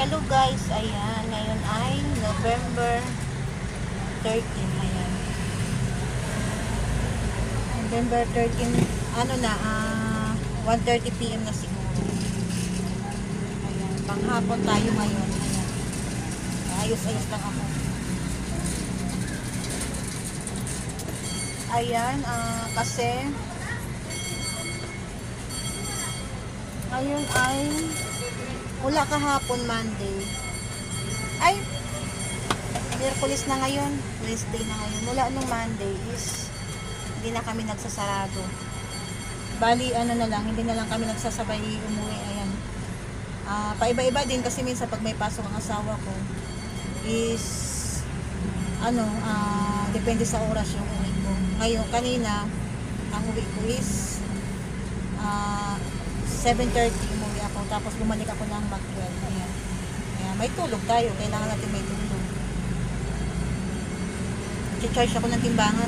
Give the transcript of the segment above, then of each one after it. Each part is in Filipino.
Hello guys, ayan, ngayon ay November 13, ayan. November 13, ano na, 1:30 PM na siguro. Ayan, panghapon tayo ngayon, ayan. Ayos-ayos lang ako. Ayan, kasi ngayon ay mula kahapon Monday. Ay, Miyerkules na ngayon, Wednesday na ngayon. Mula nung Monday is hindi na kami nagsasarado. Bali, ano na lang, hindi na lang kami nagsasabay umuwi. Ayan. Paiba-iba din kasi minsan pag may pasok ang asawa ko is ano, depende sa oras yung uwi ko. Ngayon, kanina, ang uwi ko is 7:30 umuwi ako, tapos bumalik ako ng mag-12. Ayan. Ayan, may tulog tayo, kailangan natin may tulog. I-charge ako ng timbangan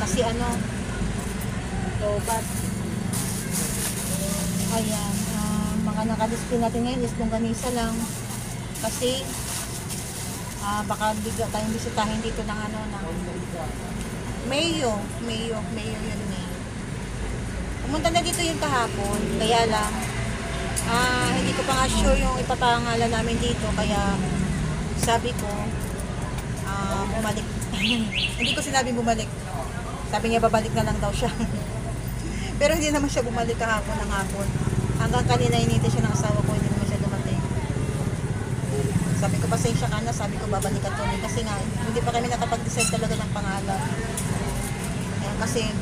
kasi ano, lobat. Ayan, mga nakadisplay natin ngayon is longganisa lang kasi baka bigla tayong bisitahin dito ng ano, ng Mayo yun eh. Pumunta na dito yung kahapon, kaya lang hindi ko pa nga sure yung ipapangalan namin dito, kaya sabi ko bumalik. Hindi ko sinabi bumalik, sabi niya babalik na lang daw siya. Pero hindi naman siya bumalik kahapon ng hapon, hanggang kanina inintay siya ng asawa ko, hindi naman siya dumating. Sabi ko pasensya ka na, sabi ko babalik ka tuloy, kasi nga hindi pa kami nakapag-decide talaga ng pangalan. Ayan, kasi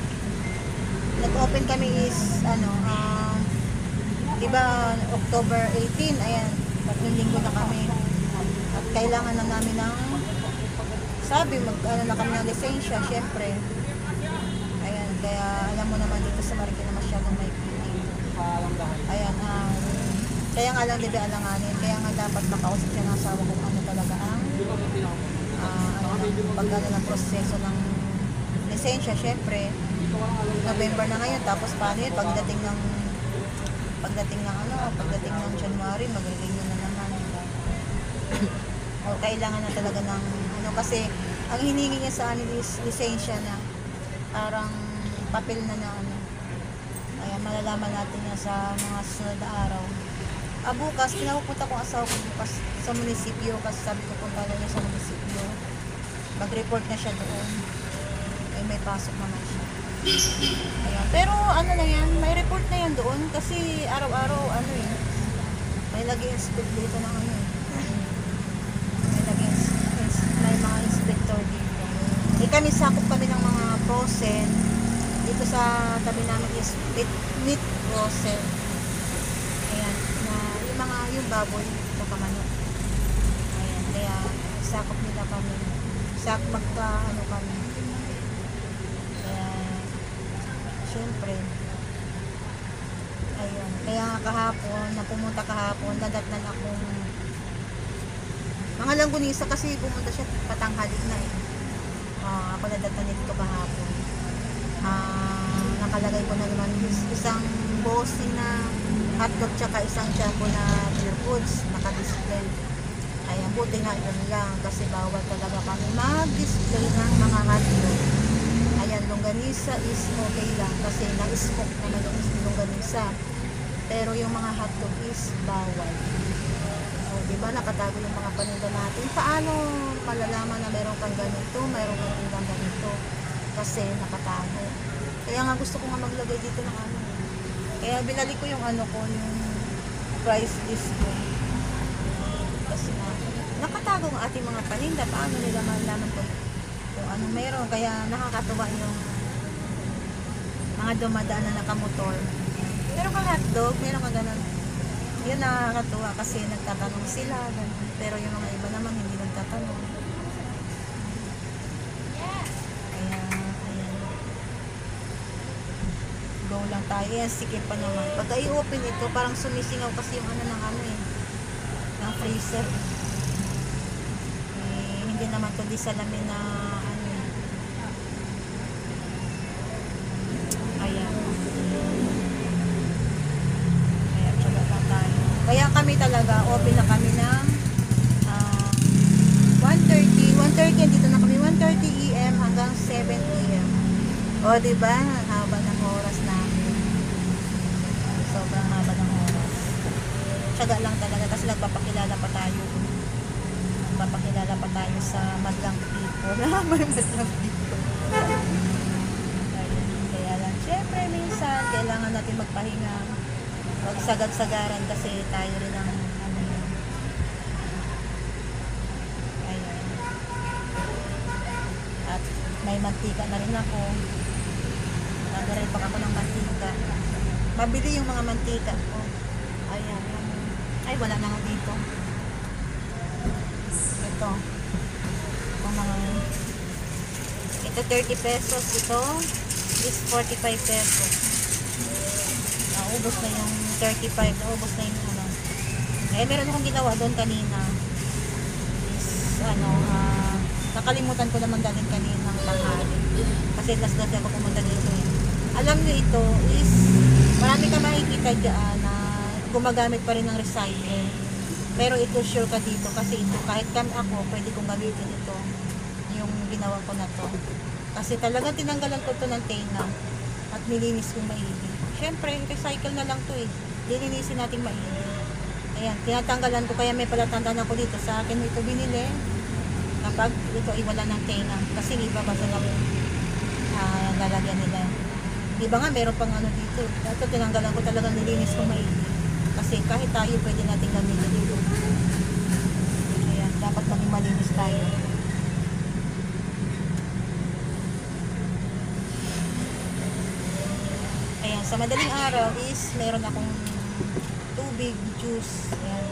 nag-open kami is ano, diba October 18, ayan, 3 linggo na kami at kailangan na namin ng sabi ano na kami ng lisensya, syempre. Ayan, kaya alam mo naman dito sa Marikina masyadong may pili. Ayan, kaya nga lang diba alanganin, kaya nga dapat makausap siya ng asawa kung ano talaga ang pag ano ng proseso ng lisensya, syempre. November na ngayon, tapos paano yun pagdating ng January, magre-renew na naman. O kailangan na talaga ng ano, kasi ang hiningi niya sa amin is lisensya na parang papel na ano. Kaya malalaman natin yan sa mga sunod na araw. Bukas, pinapupunta ko asawa ko bukas sa munisipyo, kasi sabi ko punta na niya sa munisipyo. Mag-report na siya doon. Ay may pasok naman siya. Ayan. Pero ano na yan, may report na yan doon kasi araw-araw ano eh, may nag-i-inspect dito ng ano eh. May mga inspector dito. Kami sakop kami ng mga frozen. Dito sa tabi namin is meat frozen. Ayan, na yung baboy sa manok. Ayan, kaya sakop nila kami. Ano kami. Siyempre, ayun, kaya kahapon, pumunta kahapon, nadatnan akong mga langgunisa kasi pumunta siya patanghalik na eh. Ako nadatnan dito kahapon. Nakalagay ko na naman isang bossing na hotdog tsaka isang jumbo na pure foods, nakadisplay. Ayan, buti nga yun lang kasi bawal talaga kami mag-display ng mga hotdog. Ayan, longganisa is okay lang kasi na-smoke naman yung longganisa. Pero yung mga hotdog is bawal. O, diba nakatago yung mga paninda natin? Paano malalaman na meron kang ganito, meron kang ulang ganito? Kasi nakatago. Kaya nga gusto ko nga maglagay dito ng ano. Kaya binalik ko yung ano ko, yung price list ko. Kasi nakatago ang ating mga paninda. Paano nila malalaman ko kung ano meron, kaya nakakatuwa yung mga dumadaan na nakamotor. Meron kang hotdog, meron kang ganun. Yun nakakatuwa kasi nagtatanong sila, ganun. Pero yung mga iba naman hindi nagtatanong. Kaya, ayan. Go lang tayo. Ayan, sikip pa naman. Pagka i-open ito, parang sumisingaw kasi yung ano ng ano eh, ng freezer. Hindi naman to di salamin na ano. Ayan. Kaya tsaga lang tayo. Kaya kami talaga, open na kami O, diba? Ang haba ng oras namin. Sobrang haba ng oras. Tiyaga lang talaga kasi nagpapakilala pa tayo. Nagpapakilala pa tayo sa madlang people. Madlang people. Kaya lang, syempre minsan, kailangan natin magpahinga. Huwag sagad-sagaran kasi tayo rin ang ano yun. Ayan. At may mantika na rin ako. Nagarin pa ako ng mantika. Mabili yung mga mantika ko. Ayan. Ay, wala na nga dito. Ito. Itong mga ito 30 pesos. Ito is 45 pesos. Naubos na yung 35. Naubos na yung ano. Eh, meron akong ginawa doon kanina. Is, ano, nakalimutan ko naman dalhin kaninang tanghali. Kasi last ako pumunta dito eh. Alam nyo ito is, marami ka makikita dyan na gumagamit pa rin ng recycle. Pero ito sure ka dito kasi ito kahit ako, pwede kong gamitin ito. Yung ginawa ko na to. Kasi talagang tinanggalan ko to ng tenga at nilinis kong maigi. Siyempre, recycle na lang to eh. Lilinisin natin maigi. Ayan, tinatanggalan ko kaya may palatandaan ako dito. Sa akin ito binili kapag ito ay wala ng tenga. Kasi iba basta lang lalagyan nila. Iba nga, meron pang ano dito. Ito tinanggalan ko talagang nilinis kong maigi. Kasi kahit tayo pwede natin gamitin dito. Ayan, dapat maging malinis tayo. Ayan, sa madaling araw is meron akong tubig, juice. Ayan.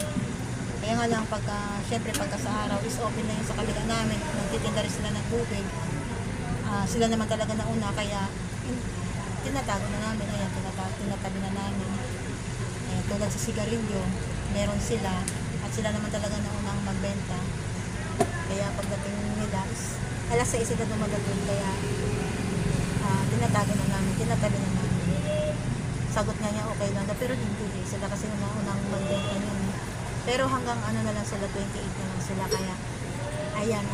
Kaya nga lang syempre pagka sa araw is open na yun sa kabila namin. Nagtitinda rin sila ng tubig. Sila naman talaga nauna kaya tinatago na namin. Ayan, tinatabi na namin. Ayan, tulad sa sigarilyo, meron sila at sila naman talaga naunang magbenta. Kaya pagdating nila is alas 6 sila dumadating kaya tinatago na namin, tinatabi na namin. Sagot nga niya okay lang na pero hindi eh. Sila kasi naunang magbenta yun. Pero hanggang ano na lang sila, 28 na lang sila kaya ayan,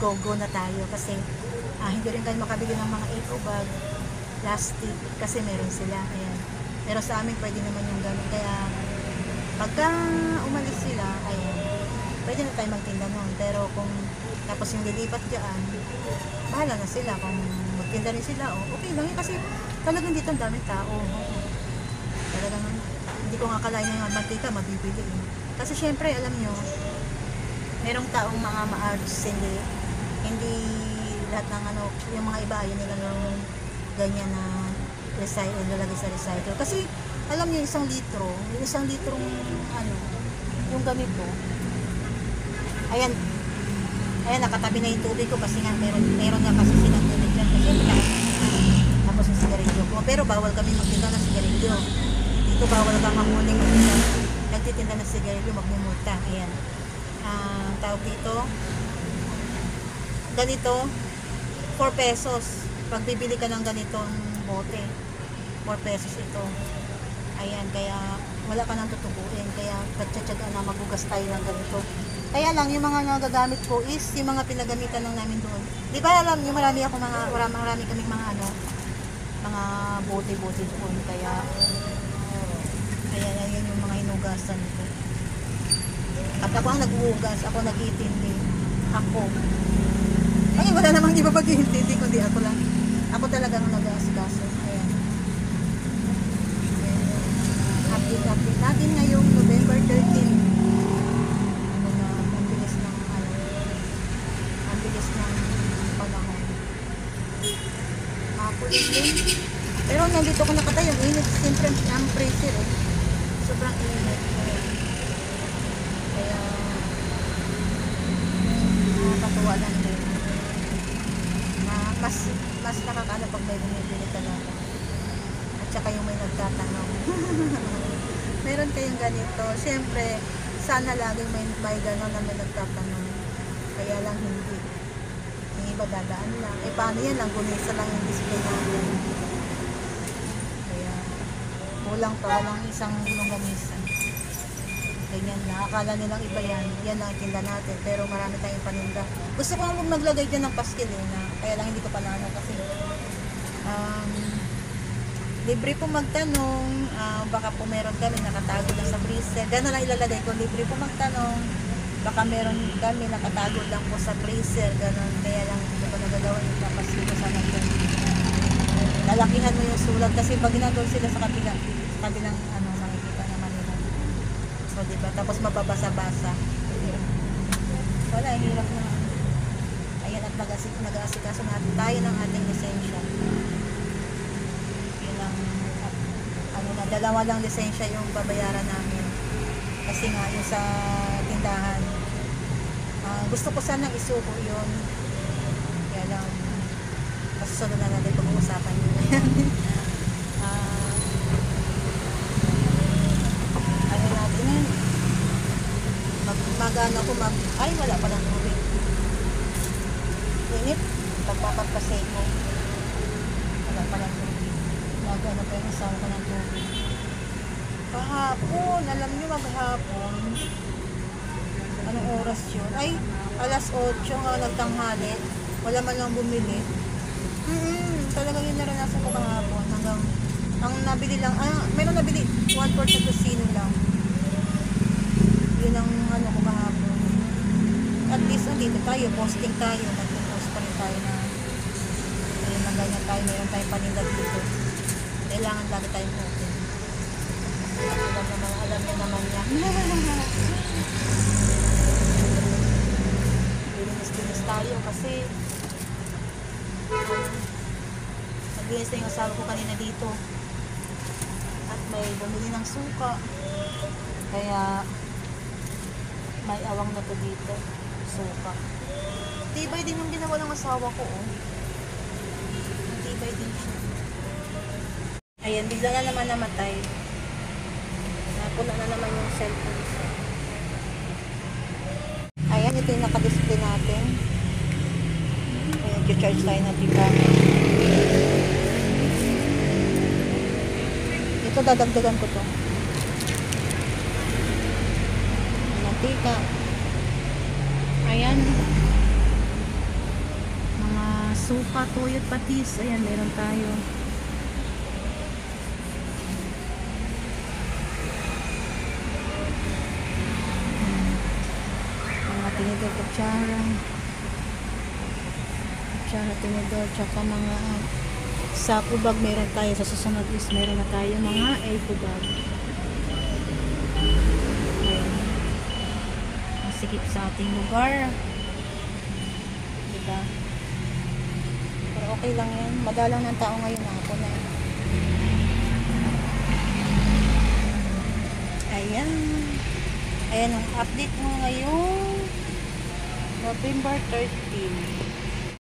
go na tayo kasi hindi rin kayo makabili ng mga eco bag, plastic kasi meron sila. Ayan. Pero sa amin pwede naman yung gano'n. Kaya pagka umalis sila, ayan, pwede na tayo magtinda nun. Pero kung tapos yung lilipat dyan, bahala na sila. Kung magtinda rin sila, okay lang yun. Kasi talagang dito ang daming tao. Talagang hindi ko nga kalain na yung mantika, mabibili. Kasi syempre, alam nyo, merong taong mga ma-arts, hindi lahat ng ano, yung mga iba, yun nila ng ganyan na recycle, lalagay sa recycle. Kasi, alam niyo, yung isang litrong, ano, yung ganito, ayan, nakatabi na yung tubig ko kasi nga, meron nga kasi silang tubig dyan. Kasi, tapos yung sigarilyo ko. Pero, bawal kami magtinda ng sigarilyo. Dito, bawal kang mamuling nagtitinda ng sigarilyo, magmumulta. Ayan. Tawag dito, ganito, 4 pesos. Pag bibili ka ng ganitong bote, 4 pesos ito. Ayan, kaya wala ka nang tutubuin. Kaya pagtsatsagaan na magugas tayo ng ganito. Kaya lang, yung mga nagagamit ko is yung mga pinagamitan lang namin doon. Di ba alam nyo, marami kaming mga ano, mga bote-bote doon. Kaya, ayan yung mga inugasan ko. At ako ang nag-uugas, ako nag-iintindi. Ako. Ay, wala namang iba mag-iintindi, kundi ako lang. Ako talagang nag-aasikaso. Ayan. Update natin ngayong November 13. Ang bilis ng panahon. Pulis din. Pero nandito ko nakatayo, init. Siyempre, ang pressure eh. Sobrang init. Kaya, nakakatuwa lang din. Mas nakakaano pag may bumibili talaga. At saka yung may nagtatanong. Meron kayong ganito. Siyempre, sana laging may gano'n na may nagtatanong. Kaya lang hindi. Yung iba dadaan lang. Eh paano yan lang? Gunisa lang yung display natin. Kaya, kulang pa walang isang longganisa. Ganyan na. Akala nilang iba yan. Yan lang tinda natin. Pero marami tayong paninda. Gusto ko maglagay dyan ng paskil na. Kaya lang hindi ko pa naano kasi Um, libre po magtanong, baka po meron kami nakatago lang sa freezer. Gano'n lang ilalagay ko, libre po magtanong, baka meron kami nakatago lang po sa freezer, gano'n. Kaya lang hindi ko nagagawa yung papasok ko sana yun. Lalakihan mo yung sulat kasi pag ginagawa sila sa kabilang ano, makikita naman nila. So, diba? Tapos mababasa-basa. Wala, hirap na. Ayan, at nag-aasikaso natin tayo ng ating lisensya. Yun ang, ano na, 2 lang lisensya yung babayaran namin. Kasi nga, yung sa tindahan, gusto ko sanang isuko yun. Kaya lang, masusunod na natin pag-uusapan yun. Ano natin yun? Magano ko ay wala pa ng tubig. Init. Pagpapagpasay ko. Wala pa ng tubig. Magano pa yung asawa ko ng tubig. Kahapon, alam nyo maghapon. Anong oras yun? Ay, alas 8 nga nagtanghali. Wala man lang bumili. Talagang yun naranasan ko kahapon. Hanggang, ang nabili lang, meron nabili 1/4 na kusino lang. Yun ang ano ko kahapon. At least dito tayo, posting tayo, nag-post pa rin tayo na ayun na ganyan tayo, mayroon tayong panindag dito. Kailangan lagi tayong open. Alam niya naman niya. Linis tayo kasi naglinis na yung asawa ko kanina dito. At may bumili ng suka. Kaya may awang na to dito. Suka. Tibay din yung ginawa ng asawa ko, oh. Tibay din siya. Ayan, bigla na naman namatay. Napuna na naman yung cellphone ko. Ayan, ito yung nakadisplay natin. Ayan, charge tayo na tiba. Ito, dadagdagan ko to. Mantika. Ayan. Mga suka, tuyot, patis. Ayan, meron tayo. Mga tinidor, kutsara. Kutsara, tinidor, tsaka mga sapo bag meron tayo. Sa susunod is meron na tayo mga elbow bag. Sikip sa ating lugar, diba? Pero okay lang yan, madalang ng tao ngayon, ako na yan. Ayan ang update mo ngayon November 13.